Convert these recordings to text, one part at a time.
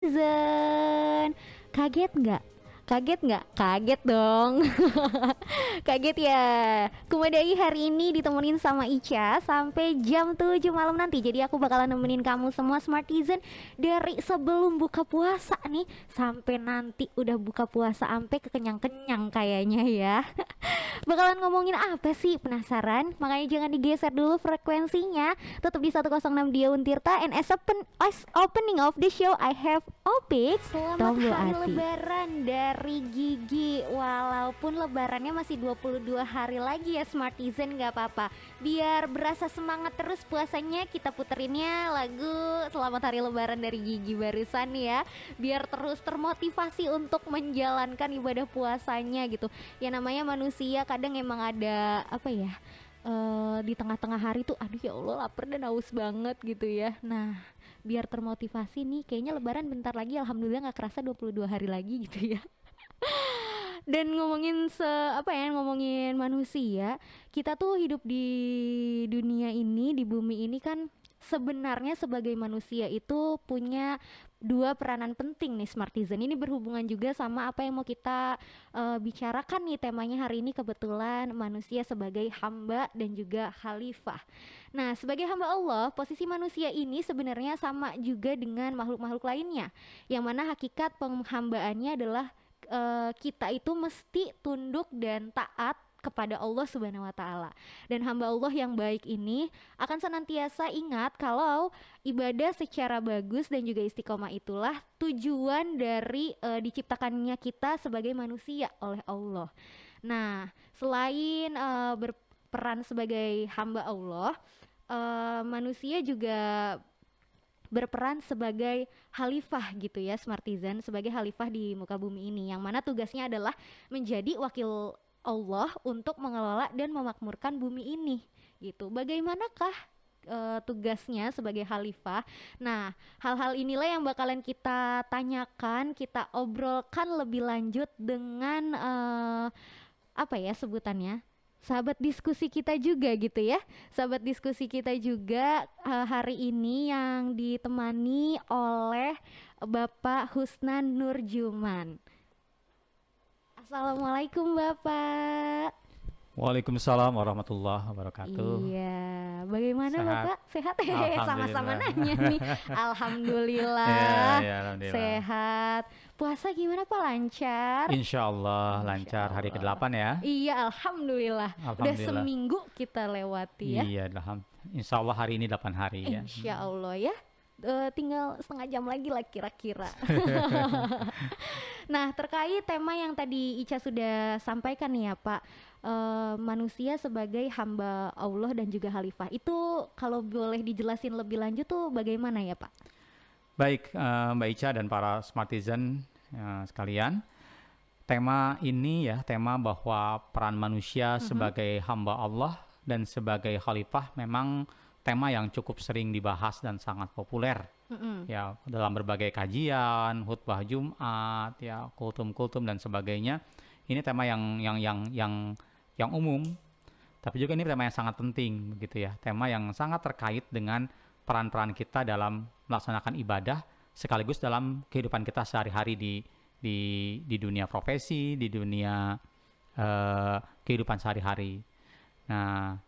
Zen, kaget nggak? Kaget nggak? Kaget dong. Kaget ya. Kumadai hari ini ditemenin sama Ica sampai jam 7 malam nanti. Jadi aku bakalan nemenin kamu semua Smartizen dari sebelum buka puasa nih sampai nanti udah buka puasa sampai kekenyang-kenyang kayaknya ya. Bakalan ngomongin apa sih? Penasaran? Makanya jangan digeser dulu frekuensinya. Tetap di 106 Dia Untirta. And as opening of the show, I have Opik. Selamat Tombol hari hati. lebaran dari Gigi. Walaupun lebarannya masih 22 hari lagi ya Smartizen, gak apa-apa. Biar berasa semangat terus puasanya, kita puterinnya lagu Selamat Hari Lebaran dari Gigi barusan ya. Biar terus termotivasi untuk menjalankan ibadah puasanya gitu. Ya namanya manusia kadang emang ada apa ya, di tengah-tengah hari tuh aduh ya Allah lapar dan haus banget gitu ya. Nah biar termotivasi nih kayaknya lebaran bentar lagi, alhamdulillah nggak kerasa 22 hari lagi gitu ya. Dan ngomongin ngomongin manusia, kita tuh hidup di dunia ini, di bumi ini kan sebenarnya sebagai manusia itu punya dua peranan penting nih Smartizen. Ini berhubungan juga sama apa yang mau kita bicarakan nih, temanya hari ini kebetulan manusia sebagai hamba dan juga khalifah. Nah, sebagai hamba Allah, posisi manusia ini sebenarnya sama juga dengan makhluk-makhluk lainnya, yang mana hakikat penghambaannya adalah kita itu mesti tunduk dan taat kepada Allah Subhanahu wa taala. Dan hamba Allah yang baik ini akan senantiasa ingat kalau ibadah secara bagus dan juga istiqomah itulah tujuan dari diciptakannya kita sebagai manusia oleh Allah. Nah, selain berperan sebagai hamba Allah, manusia juga berperan sebagai khalifah gitu ya Smartizen, sebagai khalifah di muka bumi ini, yang mana tugasnya adalah menjadi wakil Allah untuk mengelola dan memakmurkan bumi ini gitu. Bagaimanakah tugasnya sebagai khalifah? Nah, hal-hal inilah yang bakalan kita tanyakan, kita obrolkan lebih lanjut dengan apa ya sebutannya, sahabat diskusi kita juga gitu ya. Sahabat diskusi kita juga hari ini yang ditemani oleh Bapak Husnan Nurjuman. Assalamualaikum Bapak. Waalaikumsalam warahmatullahi wabarakatuh. Iya, bagaimana Sehat? Bapak? Sehat? Sama-sama Alhamdulillah. nanya nih. Iya, Alhamdulillah ya, alhamdulillah. sehat. Puasa gimana Pak? Lancar? Insya Allah Insya lancar hari Allah. ke-8 ya. Iya, alhamdulillah. Udah Alhamdulillah. seminggu kita lewati ya. Iya, Insya Allah hari ini 8 hari ya. Insya Allah ya. Tinggal setengah jam lagi lah kira-kira. Nah, terkait tema yang tadi Ica sudah sampaikan nih ya Pak, manusia sebagai hamba Allah dan juga khalifah. Itu kalau boleh dijelasin lebih lanjut tuh bagaimana ya Pak? Baik, Mbak Ica dan para Smartizen sekalian. Tema ini ya, tema bahwa peran manusia sebagai hamba Allah dan sebagai khalifah memang tema yang cukup sering dibahas dan sangat populer ya dalam berbagai kajian, khutbah Jumat, ya kultum-kultum dan sebagainya. Ini tema yang umum, tapi juga ini tema yang sangat penting begitu ya. Tema yang sangat terkait dengan peran-peran kita dalam melaksanakan ibadah sekaligus dalam kehidupan kita sehari-hari di dunia profesi, di dunia kehidupan sehari-hari. Nah,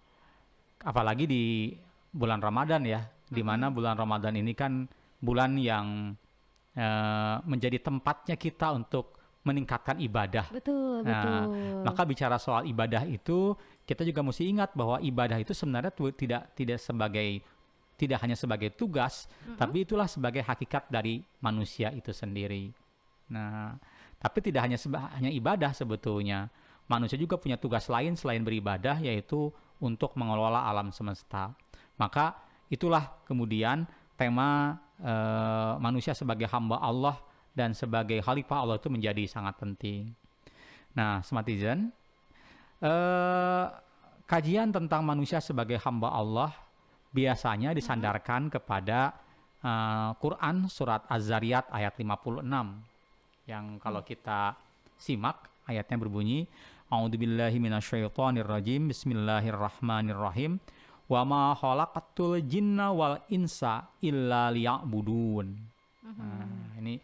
apalagi di bulan Ramadan ya, di mana bulan Ramadan ini kan bulan yang menjadi tempatnya kita untuk meningkatkan ibadah. Betul, Nah, betul. maka bicara soal ibadah itu, kita juga mesti ingat bahwa ibadah itu sebenarnya tidak hanya sebagai tugas, tapi itulah sebagai hakikat dari manusia itu sendiri. Nah, tapi tidak hanya ibadah sebetulnya. Manusia juga punya tugas lain selain beribadah, yaitu untuk mengelola alam semesta. Maka itulah kemudian tema manusia sebagai hamba Allah dan sebagai khalifah Allah itu menjadi sangat penting. Nah, Smartizen, kajian tentang manusia sebagai hamba Allah biasanya disandarkan kepada Quran surat Az-Zariyat ayat 56, yang kalau kita simak ayatnya berbunyi, A'udzubillahi minasyaitonirrajim, Bismillahirrahmanirrahim, wa ma khalaqatul jinna wal insa illa liya'budun. Nah, ini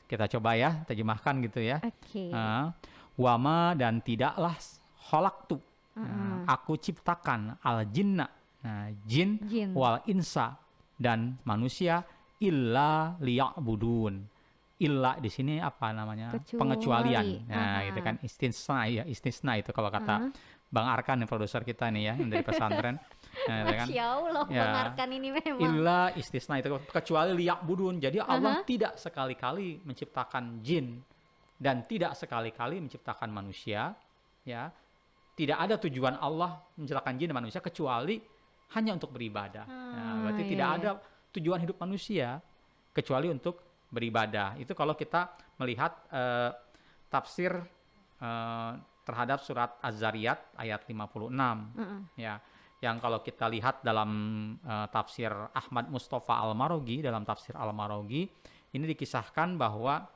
kita coba ya terjemahkan gitu ya. Oke. Wama dan tidaklah khalaqtu, aku ciptakan al jinna, jin Jin. wal insa dan manusia illa liya'budun. Illa di sini apa namanya? Kecuali. Pengecualian. Nah, itu kan istisna ya, istisna itu kalau kata Bang Arkan yang produser kita nih ya, yang dari pesantren. Nah, itu kan. Masya Allah, Ya. Bang Arkan ini memang. Illa istisna itu kecuali liya'budun. Jadi Allah tidak sekali-kali menciptakan jin dan tidak sekali-kali menciptakan manusia, ya. Tidak ada tujuan Allah menciptakan jin dan manusia kecuali hanya untuk beribadah. Nah, berarti tidak ada tujuan hidup manusia kecuali untuk beribadah. Itu kalau kita melihat tafsir terhadap surat Az-Zariyat ayat 56, ya. Yang kalau kita lihat dalam tafsir Ahmad Mustafa Al-Marogi, dalam tafsir Al-Marogi, ini dikisahkan bahwa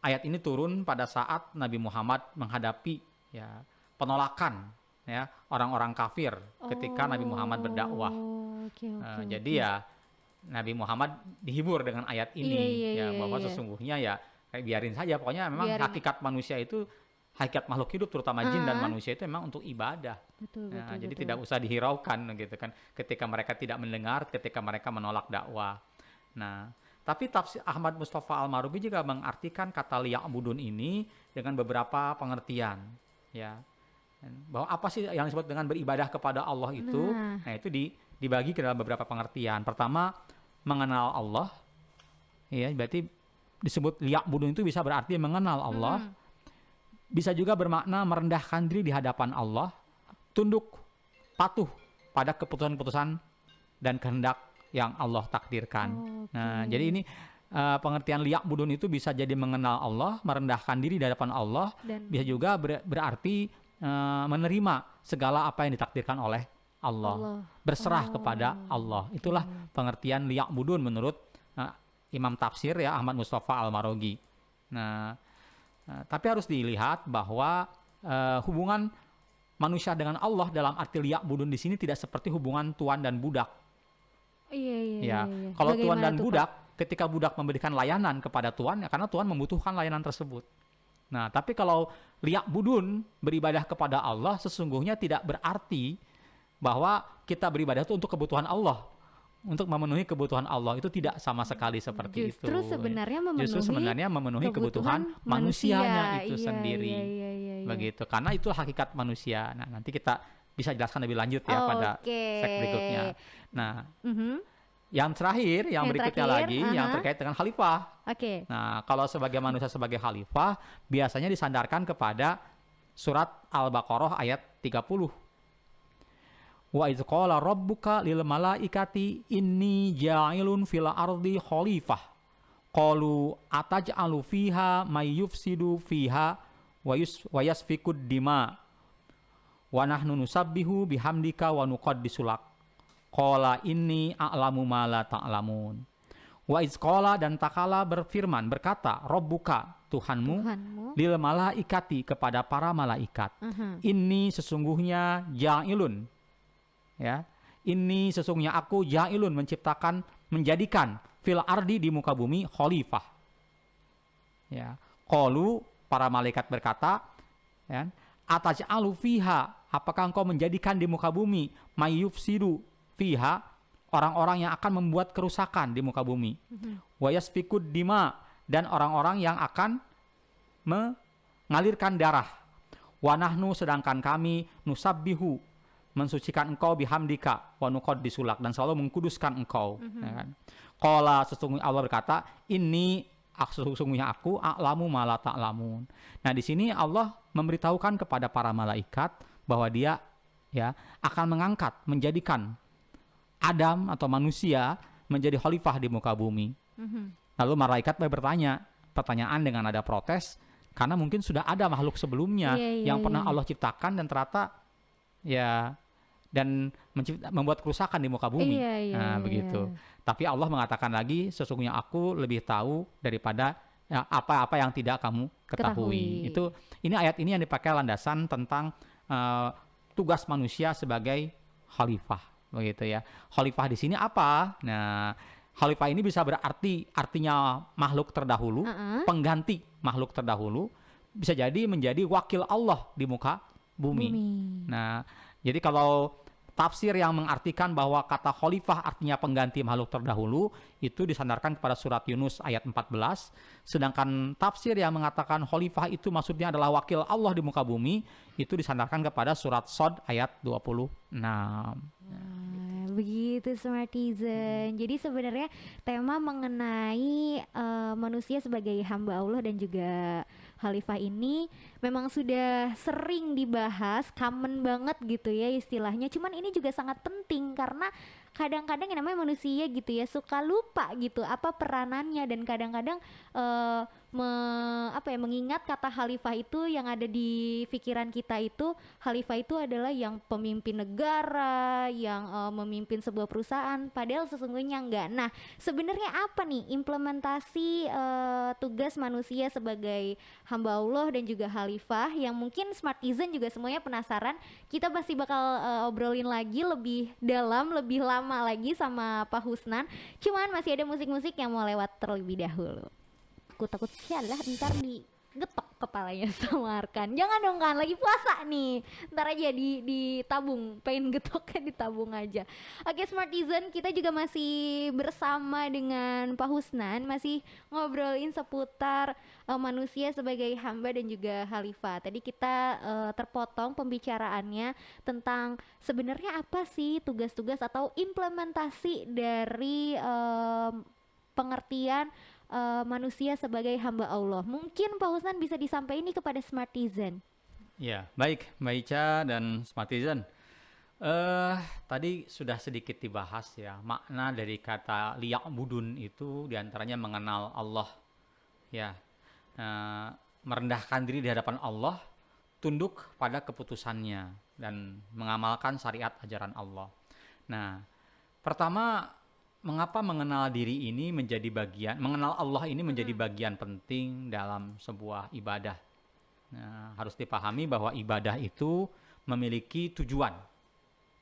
ayat ini turun pada saat Nabi Muhammad menghadapi ya penolakan ya orang-orang kafir ketika Nabi Muhammad berdakwah. Jadi ya Nabi Muhammad dihibur dengan ayat ini, bahwa sesungguhnya ya kayak biarin saja, pokoknya memang hakikat manusia itu, hakikat makhluk hidup terutama jin dan manusia itu memang untuk ibadah. Jadi tidak usah dihiraukan gitu kan ketika mereka tidak mendengar, ketika mereka menolak dakwah. Nah, tapi tafsir Ahmad Mustafa Al-Marubi juga mengartikan kata liya'budun ini dengan beberapa pengertian, ya. Bahwa apa sih yang disebut dengan beribadah kepada Allah itu? Nah, itu dibagi ke dalam beberapa pengertian. Pertama, mengenal Allah. Ya, berarti disebut liya'budun itu bisa berarti mengenal Allah. Bisa juga bermakna merendahkan diri di hadapan Allah, tunduk, patuh pada keputusan-keputusan dan kehendak yang Allah takdirkan. Nah, jadi ini pengertian liya'budun itu bisa jadi mengenal Allah, merendahkan diri di hadapan Allah, dan bisa juga berarti menerima segala apa yang ditakdirkan oleh Allah. Berserah kepada Allah. Itulah pengertian liya'budun menurut Imam Tafsir ya Ahmad Mustafa Al-Marogi. Nah, tapi harus dilihat bahwa hubungan manusia dengan Allah dalam arti liya'budun di sini tidak seperti hubungan tuan dan budak. Iya. Kalau tuan dan budak, ketika budak memberikan layanan kepada tuan, ya karena tuan membutuhkan layanan tersebut. Nah, tapi kalau liya'budun beribadah kepada Allah, sesungguhnya tidak berarti bahwa kita beribadah itu untuk kebutuhan Allah, untuk memenuhi kebutuhan Allah. Itu tidak sama sekali seperti itu. Justru sebenarnya memenuhi kebutuhan manusianya itu sendiri. Begitu. Karena itu hakikat manusia. Nah, nanti kita bisa jelaskan lebih lanjut ya pada seg berikutnya. Nah, yang terakhir, yang berikutnya lagi, yang terkait dengan khalifah. Nah, kalau sebagai manusia sebagai khalifah, biasanya disandarkan kepada surat Al-Baqarah ayat 30. Wa idz qala rabbuka lil malaikati inni ja'ilun fil ardi khalifah. Qalu ataj'alu fiha may yufsidu fiha wa yasfikud dima. Wa nahnu nusabbihu bihamdika wa nuqaddisu lak. Qala inni a'lamu ma la ta'lamun. Wa iz qala dan takala berfirman berkata Rabbuka Tuhanmu lil malaikati kepada para malaikat. Inni sesungguhnya ja'ilun, ya. Inni sesungguhnya aku ja'ilun menciptakan, menjadikan fil ardi di muka bumi khalifah. Ya. Qalu para malaikat berkata, ya, ataj'alu fiha, apakah engkau menjadikan di muka bumi mayyufsidu fiha, orang-orang yang akan membuat kerusakan di muka bumi, wa yasfikud dima, dan orang-orang yang akan mengalirkan darah, wa nahnu sedangkan kami nusabbihu mensucikan engkau bihamdika wa nuqaddisu lak, dan selalu mengkuduskan engkau. Ya kan? Qala sesungguhnya Allah berkata, ini sesungguhnya aku a'lamu ma la ta'lamun. Nah, di sini Allah memberitahukan kepada para malaikat bahwa dia ya akan mengangkat, menjadikan Adam atau manusia menjadi khalifah di muka bumi. Lalu malaikat bertanya pertanyaan dengan ada protes, karena mungkin sudah ada makhluk sebelumnya yang pernah Allah ciptakan dan ternyata ya dan membuat kerusakan di muka bumi. Begitu. Tapi Allah mengatakan lagi, sesungguhnya aku lebih tahu daripada apa-apa yang tidak kamu ketahui. Ini ayat ini yang dipakai landasan tentang tugas manusia sebagai khalifah. Begitu ya. Khalifah di sini apa? Nah, Khalifah ini bisa berarti artinya makhluk terdahulu, pengganti makhluk terdahulu, bisa jadi menjadi wakil Allah di muka bumi. Nah, jadi kalau tafsir yang mengartikan bahwa kata khalifah artinya pengganti makhluk terdahulu itu disandarkan kepada surat Yunus ayat 14, sedangkan tafsir yang mengatakan khalifah itu maksudnya adalah wakil Allah di muka bumi itu disandarkan kepada surat Shad ayat 26. Begitu Smartizen. Jadi sebenarnya tema mengenai manusia sebagai hamba Allah dan juga khalifah ini memang sudah sering dibahas, common banget gitu ya istilahnya. Cuman ini juga sangat penting karena kadang-kadang yang namanya manusia gitu ya suka lupa gitu apa peranannya, dan kadang-kadang mengingat kata khalifah itu yang ada di pikiran kita itu khalifah itu adalah yang pemimpin negara, yang memimpin sebuah perusahaan, padahal sesungguhnya enggak. Nah, sebenarnya apa nih implementasi tugas manusia sebagai hamba Allah dan juga khalifah yang mungkin Smartizen juga semuanya penasaran. Kita pasti bakal obrolin lagi lebih dalam, lebih lama lagi sama Pak Husnan. Cuman masih ada musik-musik yang mau lewat terlebih dahulu. Aku takut sialah ntar digetok kepalanya sama Arkan. Jangan dong kan, lagi puasa nih. Ntar aja ditabung, pengen getoknya ditabung aja. Oke Smartizen, kita juga masih bersama dengan Pak Husnan, masih ngobrolin seputar manusia sebagai hamba dan juga khalifah. Tadi kita terpotong pembicaraannya tentang sebenarnya apa sih tugas-tugas atau implementasi dari pengertian manusia sebagai hamba Allah. Mungkin Pak Husnan bisa disampaikan ini kepada Smartizen. Ya, baik Mbak Ica dan Smartizen. Tadi sudah sedikit dibahas ya, makna dari kata liya'budun itu diantaranya mengenal Allah. Ya, merendahkan diri di hadapan Allah, tunduk pada keputusannya dan mengamalkan syariat ajaran Allah. Nah, pertama, mengapa mengenal diri ini menjadi bagian, mengenal Allah ini menjadi bagian penting dalam sebuah ibadah. Nah, harus dipahami bahwa ibadah itu memiliki tujuan.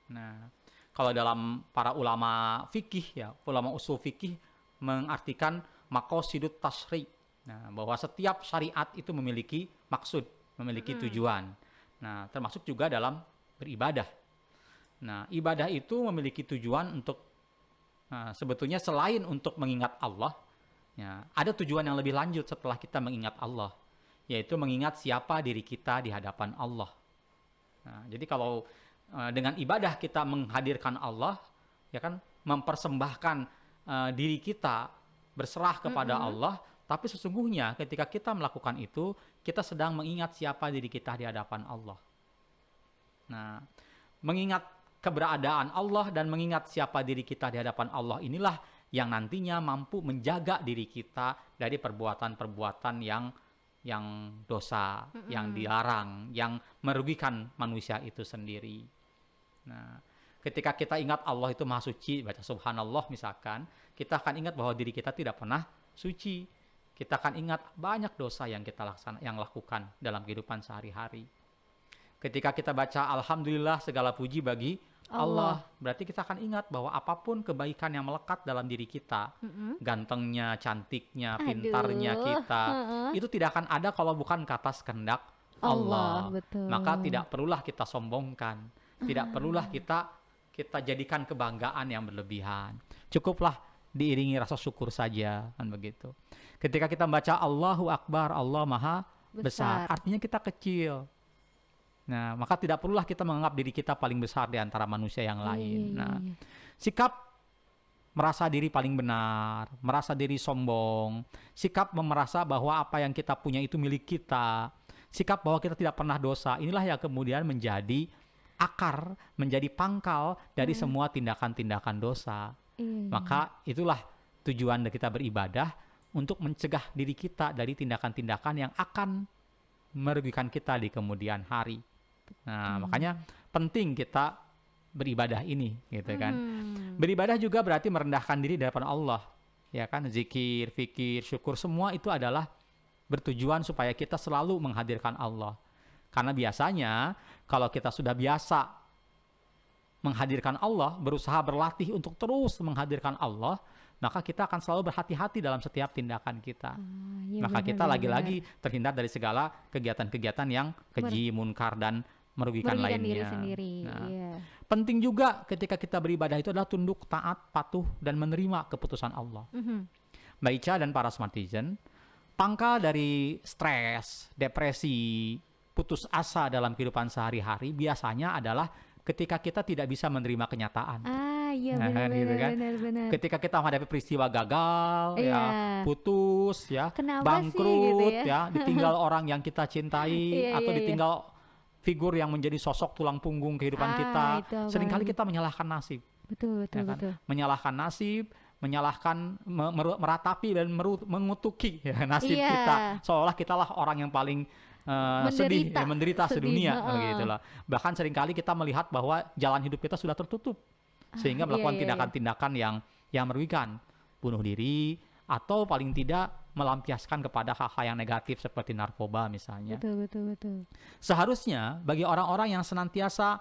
Nah, kalau dalam para ulama fikih ya, ulama usul fikih mengartikan maqasidut tasyri'. Nah, bahwa setiap syariat itu memiliki maksud, memiliki tujuan. Nah, termasuk juga dalam beribadah. Nah, ibadah itu memiliki tujuan untuk sebetulnya selain untuk mengingat Allah, ya, ada tujuan yang lebih lanjut setelah kita mengingat Allah, yaitu mengingat siapa diri kita di hadapan Allah. Nah, jadi kalau dengan ibadah kita menghadirkan Allah, ya kan, mempersembahkan diri kita berserah kepada Allah, tapi sesungguhnya ketika kita melakukan itu, kita sedang mengingat siapa diri kita di hadapan Allah. Nah, mengingat keberadaan Allah dan mengingat siapa diri kita di hadapan Allah inilah yang nantinya mampu menjaga diri kita dari perbuatan-perbuatan yang dosa, yang dilarang, yang merugikan manusia itu sendiri. Nah, ketika kita ingat Allah itu maha suci, baca subhanallah misalkan, kita akan ingat bahwa diri kita tidak pernah suci. Kita akan ingat banyak dosa yang kita lakukan dalam kehidupan sehari-hari. Ketika kita baca alhamdulillah segala puji bagi Allah, berarti kita akan ingat bahwa apapun kebaikan yang melekat dalam diri kita, gantengnya, cantiknya, pintarnya kita, itu tidak akan ada kalau bukan ke atas kehendak Allah. Betul. Maka tidak perlulah kita sombongkan, tidak perlulah kita jadikan kebanggaan yang berlebihan. Cukuplah diiringi rasa syukur saja, kan begitu. Ketika kita membaca Allahu Akbar, Allah Maha Besar, artinya kita kecil. Nah, maka tidak perlulah kita menganggap diri kita paling besar di antara manusia yang lain. Nah, sikap merasa diri paling benar, merasa diri sombong, sikap merasa bahwa apa yang kita punya itu milik kita, sikap bahwa kita tidak pernah dosa, inilah yang kemudian menjadi akar, menjadi pangkal dari semua tindakan-tindakan dosa. Maka itulah tujuan kita beribadah, untuk mencegah diri kita dari tindakan-tindakan yang akan merugikan kita di kemudian hari. Nah, makanya penting kita beribadah ini, gitu kan. Beribadah juga berarti merendahkan diri di hadapan Allah, ya kan. Zikir, fikir, syukur, semua itu adalah bertujuan supaya kita selalu menghadirkan Allah. Karena biasanya kalau kita sudah biasa menghadirkan Allah, berusaha berlatih untuk terus menghadirkan Allah, maka kita akan selalu berhati-hati dalam setiap tindakan kita. Iya, Maka kita benar-benar. lagi-lagi terhindar dari segala kegiatan-kegiatan yang keji, munkar, dan merugikan Merugikan diri lainnya. sendiri. Nah, Iya. penting juga ketika kita beribadah itu adalah tunduk, taat, patuh, dan menerima keputusan Allah. Mbak Ica dan para Smartizen, pangkal dari stres, depresi, putus asa dalam kehidupan sehari-hari biasanya adalah ketika kita tidak bisa menerima kenyataan. Iya, Nah, benar-benar, gitu kan. benar-benar. Ketika kita menghadapi peristiwa gagal, Iya. ya, putus, ya, Kenapa sih, bangkrut, gitu ya? ditinggal orang yang kita cintai, Iya, atau iya, iya. ditinggal figur yang menjadi sosok tulang punggung kehidupan kita. itu Seringkali apalagi. kita menyalahkan nasib, Betul, betul, ya kan? betul. Menyalahkan nasib, menyalahkan, meratapi dan mengutuki ya, nasib Iya. kita, seolah kitalah orang yang paling sedih, Menderita. menderita Sedih, sedunia, heeh. gitu lah. Bahkan seringkali kita melihat bahwa jalan hidup kita sudah tertutup, sehingga iya, melakukan iya, iya. tindakan-tindakan yang merugikan, bunuh diri, atau paling tidak melampiaskan kepada hal-hal yang negatif seperti narkoba misalnya. Betul, betul, betul. Seharusnya bagi orang-orang yang senantiasa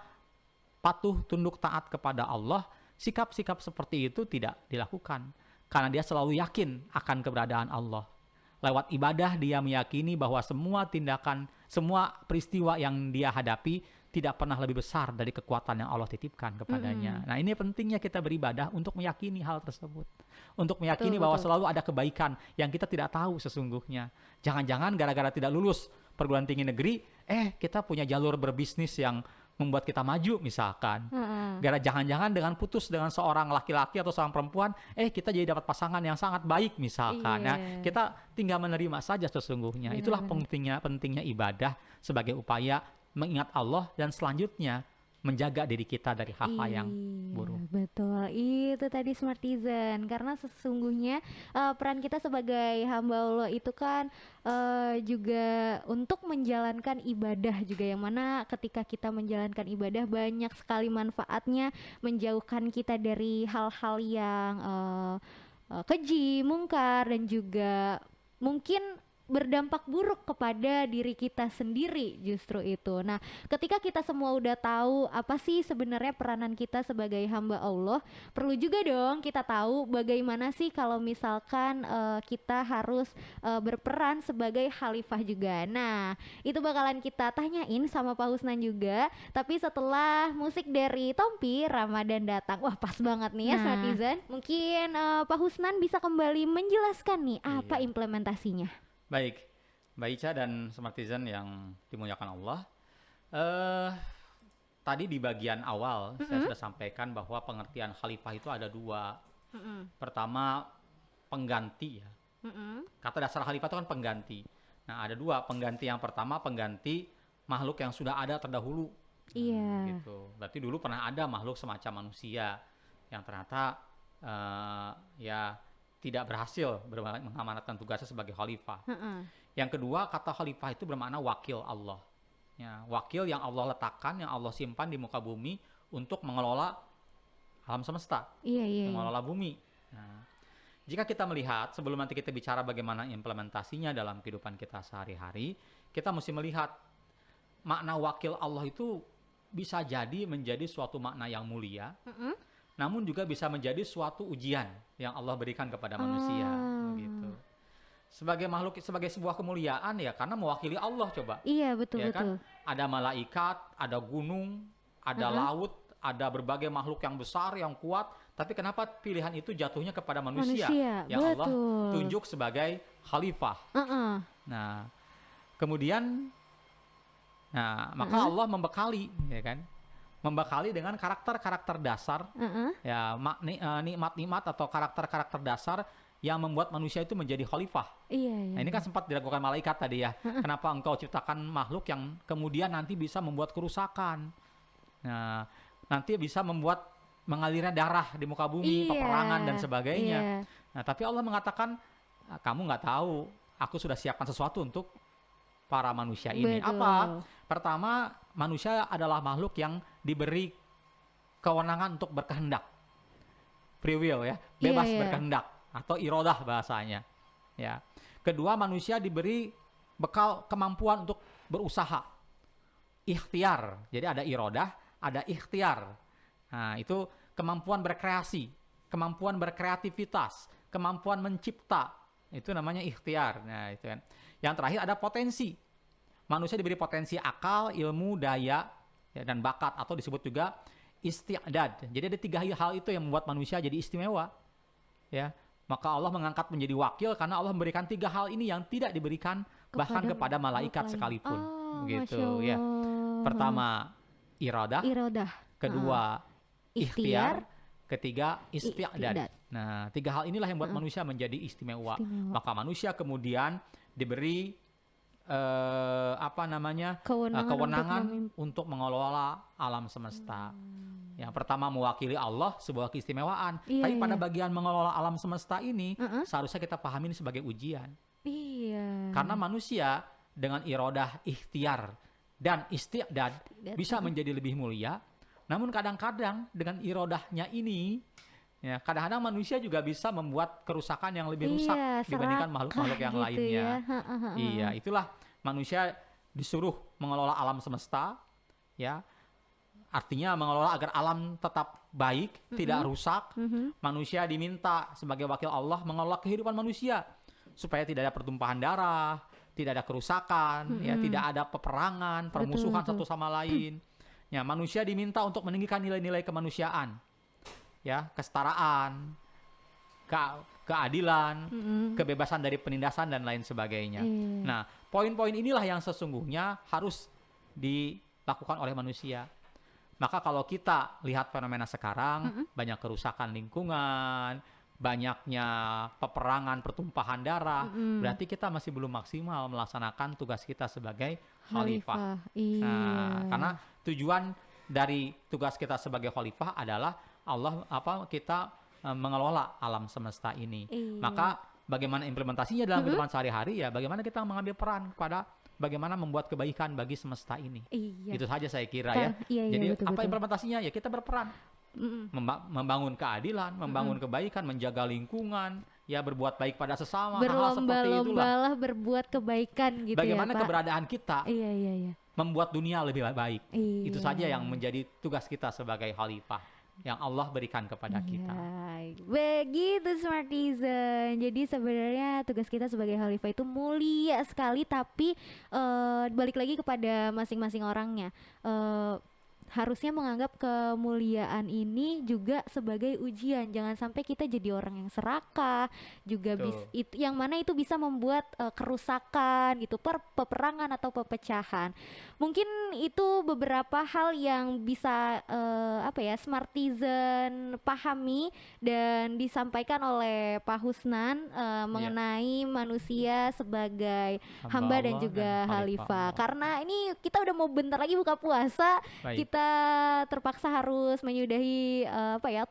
patuh, tunduk, taat kepada Allah, sikap-sikap seperti itu tidak dilakukan, karena dia selalu yakin akan keberadaan Allah. Lewat ibadah dia meyakini bahwa semua tindakan, semua peristiwa yang dia hadapi tidak pernah lebih besar dari kekuatan yang Allah titipkan kepadanya. Nah, ini pentingnya kita beribadah untuk meyakini hal tersebut. Untuk meyakini Betul, bahwa betul. selalu ada kebaikan yang kita tidak tahu sesungguhnya. Jangan-jangan gara-gara tidak lulus perguruan tinggi negeri, kita punya jalur berbisnis yang membuat kita maju misalkan. Jangan-jangan dengan putus dengan seorang laki-laki atau seorang perempuan, kita jadi dapat pasangan yang sangat baik misalkan. Nah, Iya. kita tinggal menerima saja sesungguhnya. Itulah Benar-benar. pentingnya ibadah sebagai upaya mengingat Allah dan selanjutnya menjaga diri kita dari hal-hal yang buruk. Betul, itu tadi Smartizen. Karena sesungguhnya peran kita sebagai hamba Allah itu kan juga untuk menjalankan ibadah juga, yang mana ketika kita menjalankan ibadah banyak sekali manfaatnya, menjauhkan kita dari hal-hal yang keji, mungkar, dan juga mungkin berdampak buruk kepada diri kita sendiri, justru itu. Nah, ketika kita semua udah tahu apa sih sebenarnya peranan kita sebagai hamba Allah, perlu juga dong kita tahu bagaimana sih kalau misalkan kita harus berperan sebagai khalifah juga. Nah, itu bakalan kita tanyain sama Pak Husnan juga, tapi setelah musik dari Tompi, Ramadan datang. Wah, pas banget nih ya, Nah. Smartizen. Mungkin Pak Husnan bisa kembali menjelaskan nih apa Iya. implementasinya. Baik, Mbak Ica dan Smartizen yang dimuliakan Allah. Tadi di bagian awal saya sudah sampaikan bahwa pengertian khalifah itu ada dua. Pertama, pengganti ya. Kata dasar khalifah itu kan pengganti. Nah, ada dua pengganti. Yang pertama, pengganti makhluk yang sudah ada terdahulu. Iya. Gitu. Berarti dulu pernah ada makhluk semacam manusia yang ternyata ya tidak berhasil mengamanatkan tugasnya sebagai khalifah. Yang kedua, kata khalifah itu bermakna wakil Allah. Ya, wakil yang Allah letakkan, yang Allah simpan di muka bumi untuk mengelola alam semesta, Iya, iya. mengelola bumi. Nah, jika kita melihat, sebelum nanti kita bicara bagaimana implementasinya dalam kehidupan kita sehari-hari, kita mesti melihat makna wakil Allah itu bisa jadi menjadi suatu makna yang mulia, namun juga bisa menjadi suatu ujian yang Allah berikan kepada manusia. Begitu. Sebagai makhluk, sebagai sebuah kemuliaan ya, karena mewakili Allah coba. Iya, betul, Ya betul. kan? Ada malaikat, ada gunung, ada laut, ada berbagai makhluk yang besar, yang kuat. Tapi kenapa pilihan itu jatuhnya kepada manusia yang Allah betul. tunjuk sebagai khalifah? Nah, kemudian, maka Allah membekali, ya kan? Membekali dengan karakter-karakter dasar, ya nikmat-nikmat atau karakter-karakter dasar yang membuat manusia itu menjadi khalifah. Iya, iya. Nah, ini kan sempat diragukan malaikat tadi ya. Kenapa engkau ciptakan makhluk yang kemudian nanti bisa membuat kerusakan? Nah, nanti bisa membuat mengalirnya darah di muka bumi, Iya, peperangan dan sebagainya. iya. Nah, tapi Allah mengatakan, kamu nggak tahu, aku sudah siapkan sesuatu untuk para manusia ini. Betul. Apa? Pertama, manusia adalah makhluk yang diberi kewenangan untuk berkehendak. Free will ya, bebas Iya, iya. berkehendak atau irodah bahasanya. Ya. Kedua, manusia diberi bekal kemampuan untuk berusaha. Ikhtiar. Jadi ada irodah, ada ikhtiar. Nah, itu kemampuan berkreasi. kemampuan berkreativitas, kemampuan mencipta. Itu namanya ikhtiar. Nah, itu kan. Yang terakhir ada potensi. Manusia diberi potensi akal, ilmu, daya, ya, dan bakat, atau disebut juga isti'dad. Jadi ada 3 hal itu yang membuat manusia jadi istimewa. Ya, maka Allah mengangkat menjadi wakil karena Allah memberikan 3 hal ini yang tidak diberikan bahkan kepada malaikat sekalipun. Begitu ya. Pertama iradah, kedua ikhtiar, ketiga isti'dad. Nah, 3 hal inilah yang membuat manusia menjadi istimewa. Maka manusia kemudian diberi kewenangan untuk mengelola alam semesta. Yang pertama mewakili Allah, sebuah keistimewaan. Tapi pada bagian mengelola alam semesta ini seharusnya kita pahami ini sebagai ujian. Karena manusia dengan iradah, ikhtiar, dan isti'dad bisa menjadi lebih mulia. Namun kadang-kadang dengan iradahnya ini, ya, kadang-kadang manusia juga bisa membuat kerusakan yang lebih rusak dibandingkan makhluk-makhluk yang gitu lainnya. Ya. Iya, itulah manusia disuruh mengelola alam semesta, ya. Artinya mengelola agar alam tetap baik, tidak rusak. Manusia diminta sebagai wakil Allah mengelola kehidupan manusia supaya tidak ada pertumpahan darah, tidak ada kerusakan, ya, tidak ada peperangan, permusuhan satu sama lain. Ya, manusia diminta untuk meninggikan nilai-nilai kemanusiaan, ya, kesetaraan, keadilan, kebebasan dari penindasan dan lain sebagainya. Nah, poin-poin inilah yang sesungguhnya harus dilakukan oleh manusia. Maka kalau kita lihat fenomena sekarang, banyak kerusakan lingkungan, banyaknya peperangan, pertumpahan darah, berarti kita masih belum maksimal melaksanakan tugas kita sebagai khalifah. Nah, karena tujuan dari tugas kita sebagai khalifah adalah kita mengelola alam semesta ini. Maka bagaimana implementasinya dalam kehidupan sehari-hari, ya bagaimana kita mengambil peran pada bagaimana membuat kebaikan bagi semesta ini. Itu saja saya kira ya. Jadi betul. Implementasinya? Ya kita berperan membangun keadilan, membangun kebaikan, menjaga lingkungan, ya berbuat baik pada sesama, hal-hal seperti itulah. Berbuat kebaikan gitu. Bagaimana ya, Pak? Keberadaan kita membuat dunia lebih baik. Itu saja yang menjadi tugas kita sebagai khalifah yang Allah berikan kepada kita. Begitu Smartizen. Jadi sebenarnya tugas kita sebagai khalifah itu mulia sekali, tapi balik lagi kepada masing-masing orangnya. Harusnya menganggap kemuliaan ini juga sebagai ujian. Jangan sampai kita jadi orang yang serakah, juga yang mana itu bisa membuat kerusakan gitu, peperangan atau pepecahan. Mungkin itu beberapa hal yang bisa Smartizen pahami dan disampaikan oleh Pak Husnan mengenai manusia sebagai hamba dan juga khalifah. Karena ini kita udah mau bentar lagi buka puasa. Kita terpaksa harus menyudahi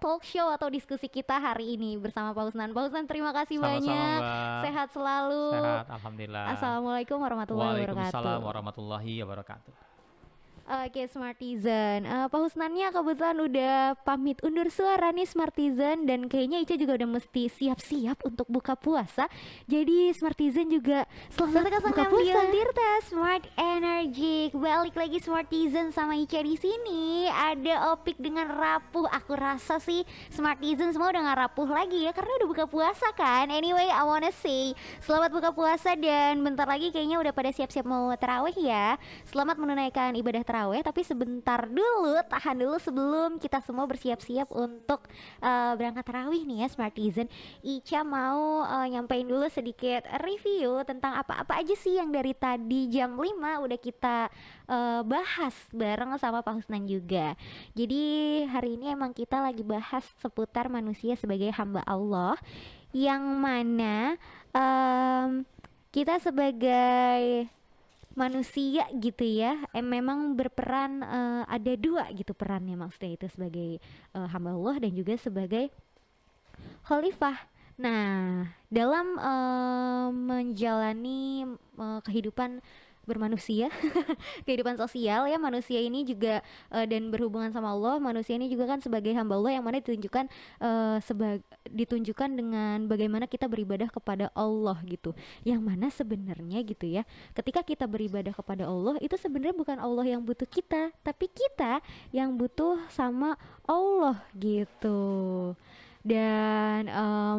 talk show atau diskusi kita hari ini bersama Pak Husnan. Pak Husnan, terima kasih banyak. Sehat selalu. Sehat, alhamdulillah. Assalamualaikum warahmatullahi wabarakatuh. Waalaikumsalam warahmatullahi wabarakatuh. Oke Smartizen, Pak Husnannya kebetulan udah pamit undur suara nih Smartizen, dan kayaknya Ica juga udah mesti siap-siap untuk buka puasa. Jadi Smartizen juga selamat buka puasa. Tirta Smart Energy. Balik lagi Smartizen sama Ica di sini. Ada Opik dengan rapuh. Aku rasa sih Smartizen semua udah gak rapuh lagi ya, karena udah buka puasa kan. Anyway, I wanna say selamat buka puasa, dan bentar lagi kayaknya udah pada siap-siap mau tarawih ya. Selamat menunaikan ibadah tarawih. Tapi sebentar dulu, tahan dulu sebelum kita semua bersiap-siap untuk berangkat tarawih nih ya Smartizen. Ica mau nyampein dulu sedikit review tentang apa-apa aja sih yang dari tadi jam 5 udah kita bahas bareng sama Pak Husnan juga. Jadi hari ini emang kita lagi bahas seputar manusia sebagai hamba Allah, yang mana kita sebagai manusia gitu ya, memang berperan, ada 2 gitu perannya, maksudnya itu sebagai hamba Allah dan juga sebagai khalifah. Nah, dalam menjalani kehidupan bermanusia, kehidupan sosial ya, manusia ini juga dan berhubungan sama Allah, manusia ini juga kan sebagai hamba Allah, yang mana ditunjukkan dengan bagaimana kita beribadah kepada Allah gitu. Yang mana sebenarnya gitu ya, ketika kita beribadah kepada Allah itu sebenarnya bukan Allah yang butuh kita, tapi kita yang butuh sama Allah gitu. dan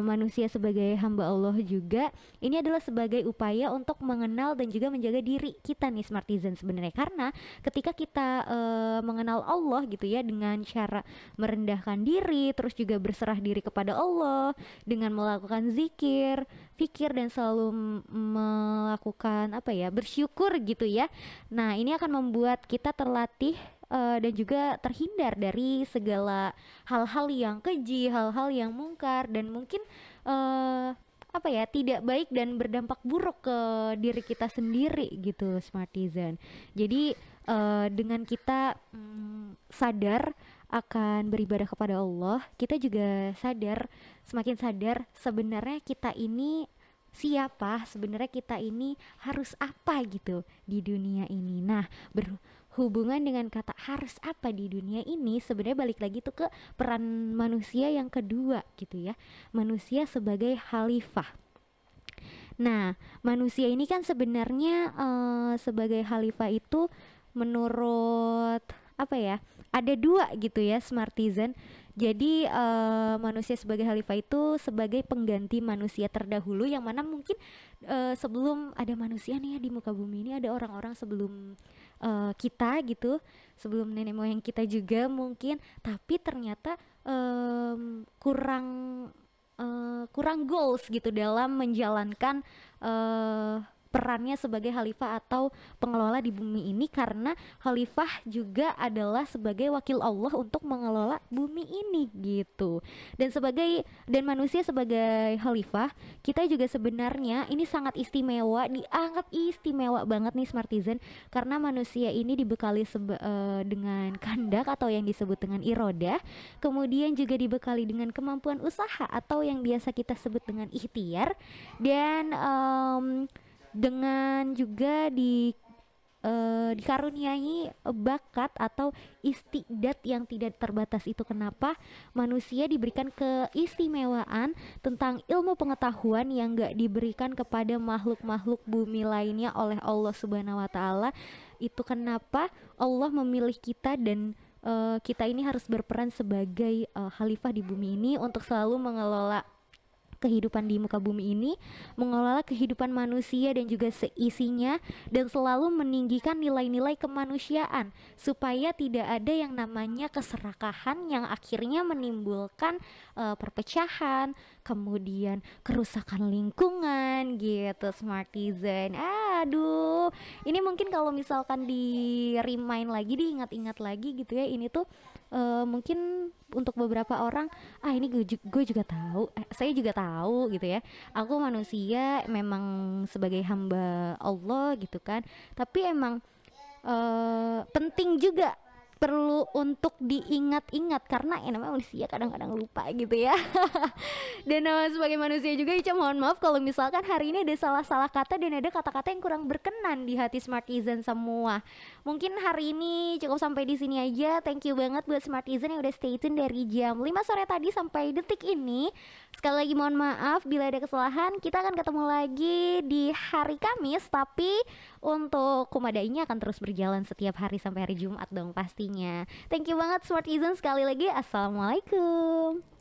manusia sebagai hamba Allah juga ini adalah sebagai upaya untuk mengenal dan juga menjaga diri kita nih Smartizen sebenarnya, karena ketika kita mengenal Allah gitu ya dengan cara merendahkan diri, terus juga berserah diri kepada Allah dengan melakukan zikir, fikir, dan selalu melakukan apa ya, bersyukur gitu ya. Nah, ini akan membuat kita terlatih dan juga terhindar dari segala hal-hal yang keji, hal-hal yang mungkar, dan mungkin apa ya, tidak baik dan berdampak buruk ke diri kita sendiri gitu Smartizen. Jadi dengan kita sadar akan beribadah kepada Allah, kita juga sadar, semakin sadar sebenarnya kita ini siapa, sebenarnya kita ini harus apa gitu di dunia ini. Nah, berhubungan dengan kata harus apa di dunia ini, sebenarnya balik lagi tuh ke peran manusia yang kedua gitu ya, manusia sebagai khalifah. Nah, manusia ini kan sebenarnya sebagai khalifah itu menurut apa ya, ada dua gitu ya Smartizen. Jadi manusia sebagai khalifah itu sebagai pengganti manusia terdahulu, yang mana mungkin sebelum ada manusia nih ya di muka bumi ini, ada orang-orang sebelum kita gitu, sebelum nenek moyang kita juga mungkin, tapi ternyata kurang kurang goals gitu dalam menjalankan perannya sebagai khalifah atau pengelola di bumi ini, karena khalifah juga adalah sebagai wakil Allah untuk mengelola bumi ini gitu. Dan manusia sebagai khalifah, kita juga sebenarnya ini sangat istimewa, dianggap istimewa banget nih Smartizen, karena manusia ini dibekali dengan kandak atau yang disebut dengan irodah, kemudian juga dibekali dengan kemampuan usaha atau yang biasa kita sebut dengan ikhtiar, dan dengan juga dikaruniai bakat atau istiqdat yang tidak terbatas. Itu kenapa manusia diberikan keistimewaan tentang ilmu pengetahuan yang gak diberikan kepada makhluk-makhluk bumi lainnya oleh Allah Subhanahu wa Ta'ala. Itu kenapa Allah memilih kita, dan kita ini harus berperan sebagai khalifah di bumi ini untuk selalu mengelola kehidupan di muka bumi ini, mengelola kehidupan manusia dan juga seisinya, dan selalu meninggikan nilai-nilai kemanusiaan supaya tidak ada yang namanya keserakahan yang akhirnya menimbulkan perpecahan, kemudian kerusakan lingkungan gitu Smartizen. Aduh, ini mungkin kalau misalkan di remind lagi, diingat-ingat lagi gitu ya, ini tuh mungkin untuk beberapa orang, ini gue juga tahu, saya juga tahu gitu ya, aku manusia memang sebagai hamba Allah gitu kan, tapi emang penting juga perlu untuk diingat-ingat, karena namanya manusia kadang-kadang lupa gitu ya. Dan sebagai manusia juga Ica mohon maaf kalau misalkan hari ini ada salah-salah kata dan ada kata-kata yang kurang berkenan di hati Smartizen semua. Mungkin hari ini cukup sampai di sini aja. Thank you banget buat Smartizen yang udah stay tune dari jam 5 sore tadi sampai detik ini. Sekali lagi mohon maaf bila ada kesalahan. Kita akan ketemu lagi di hari Kamis, tapi untuk Kumadainya akan terus berjalan setiap hari sampai hari Jumat dong pastinya. Thank you banget Smartizen, sekali lagi assalamualaikum.